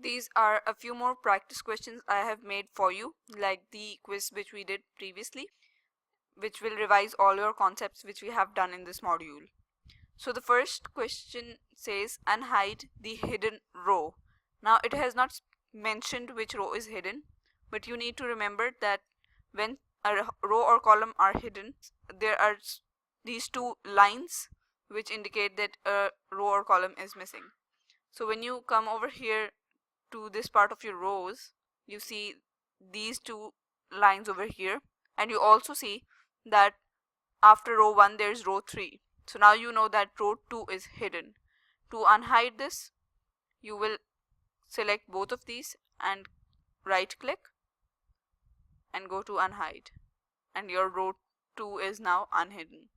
These are a few more practice questions I have made for you, like the quiz which we did previously, which will revise all your concepts which we have done in this module. So the first question says unhide the hidden row. Now it has not mentioned which row is hidden, but you need to remember that when a row or column are hidden, there are these two lines which indicate that a row or column is missing. So when you come over here to this part of your rows, you see these two lines over here, and you also see that after row 1 there is row 3. So now you know that row 2 is hidden. To unhide this, you will select both of these and right click and go to unhide, and your row 2 is now unhidden.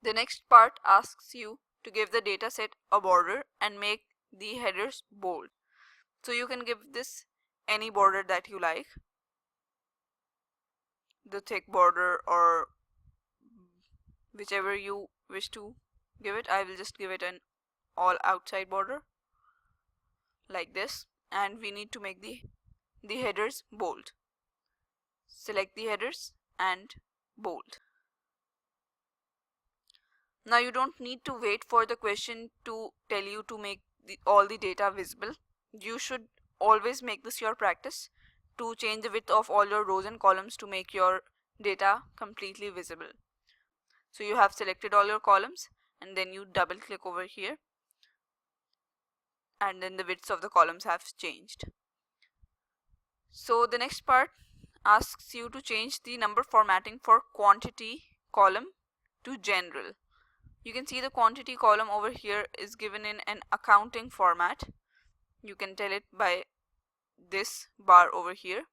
The next part asks you to give the dataset a border and make the headers bold. So you can give this any border that you like, the thick border or whichever you wish to give it. I will just give it an all outside border like this, and we need to make the headers bold. Select the headers and bold. Now you don't need to wait for the question to tell you to make all the data visible. You should always make this your practice to change the width of all your rows and columns to make your data completely visible. So you have selected all your columns, and then you double click over here, and then the widths of the columns have changed. So the next part asks you to change the number formatting for quantity column to general. You can see the quantity column over here is given in an accounting format. You can tell it by this bar over here,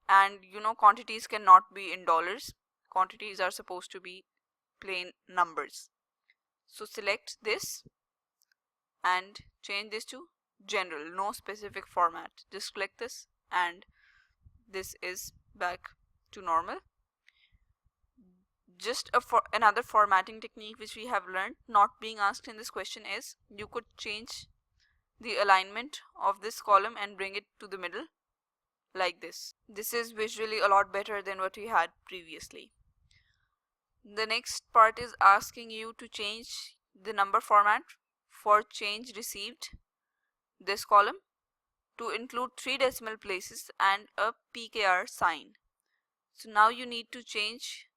and you know quantities cannot be in dollars. Quantities are supposed to be plain numbers. So select this and change this to general, no specific format. Just click this and this is back to normal. Just another formatting technique which we have learned, not being asked in this question, is you could change the alignment of this column and bring it to the middle like this. This is visually a lot better than what we had previously. The next part is asking you to change the number format for change received, this column, to include 3 decimal places and a PKR sign. So now you need to change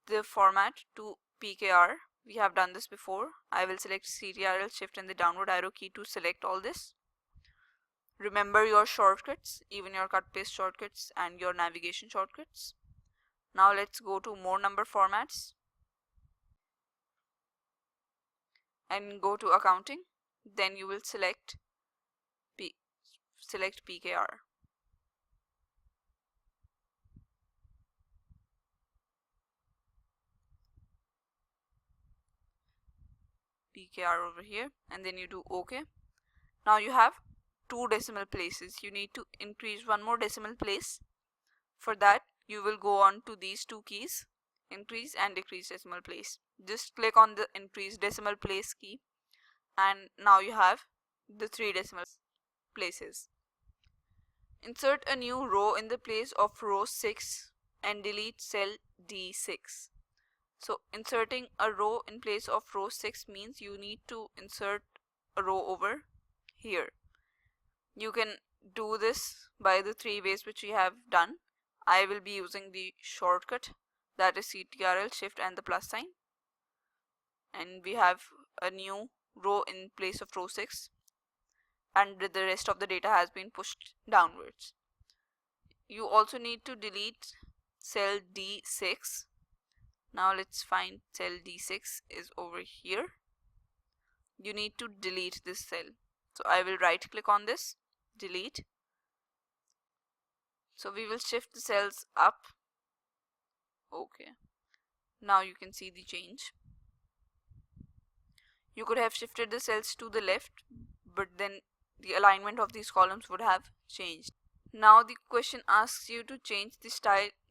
the format to PKR. We have done this before. I will select Ctrl Shift and the downward arrow key to select all this. Remember your shortcuts, even your cut paste shortcuts and your navigation shortcuts. Now let's go to more number formats and go to accounting. Then you will select PKR. PKR over here, and then you do OK. Now you have 2 decimal places. You need to increase one more decimal place. For that, you will go on to these 2 keys, increase and decrease decimal place. Just click on the increase decimal place key, and now you have the 3 decimal places. Insert a new row in the place of row 6 and delete cell D6. So inserting a row in place of row 6 means you need to insert a row over here. You can do this by the 3 ways which we have done. I will be using the shortcut, that is Ctrl Shift and the plus sign, and we have a new row in place of row 6, and the rest of the data has been pushed downwards. You also need to delete cell D6. Now let's find cell D6 is over here. You need to delete this cell. So I will right click on this, delete. So we will shift the cells up. Okay. Now you can see the change. You could have shifted the cells to the left, but then the alignment of these columns would have changed. Now the question asks you to change the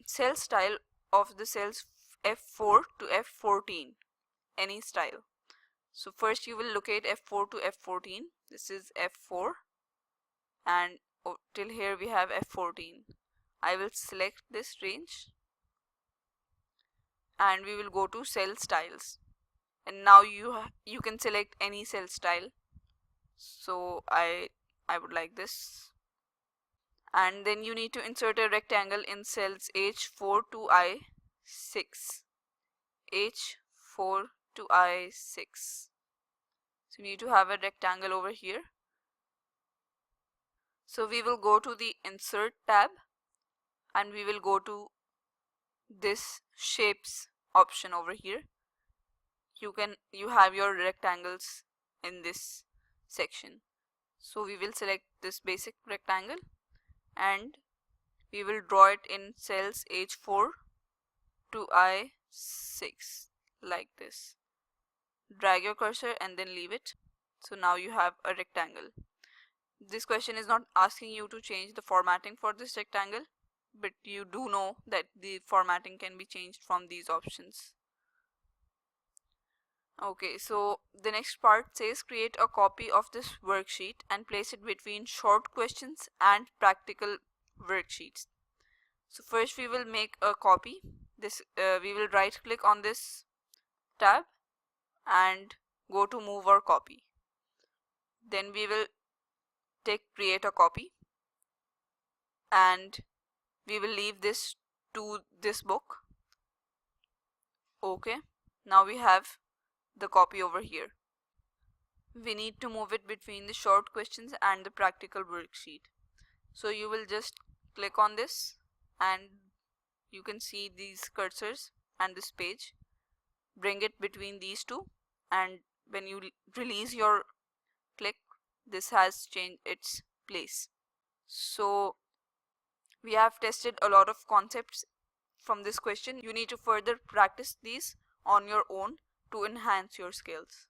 cell style of the cells F4 to F14, any style. So first you will locate F4 to F14. This is F4, and till here we have F14. I will select this range and we will go to cell styles, and now you can select any cell style. So I would like this, and then you need to insert a rectangle in cells H4 to I6. H4 to I6. So you need to have a rectangle over here. So we will go to the insert tab and we will go to this shapes option over here. You have your rectangles in this section. So we will select this basic rectangle and we will draw it in cells H4 to I6 like this. Drag your cursor and then leave it. So now you have a rectangle. This question is not asking you to change the formatting for this rectangle, but you do know that the formatting can be changed from these options. Okay, so the next part says create a copy of this worksheet and place it between short questions and practical worksheets. So first we will make a copy. We will right click on this tab and go to move or copy. Then we will create a copy and we will leave this to this book. Okay, now we have the copy over here. We need to move it between the short questions and the practical worksheet. So you will just click on this and you can see these cursors and this page. Bring it between these two, and when you release your click, this has changed its place. So we have tested a lot of concepts from this question. You need to further practice these on your own to enhance your skills.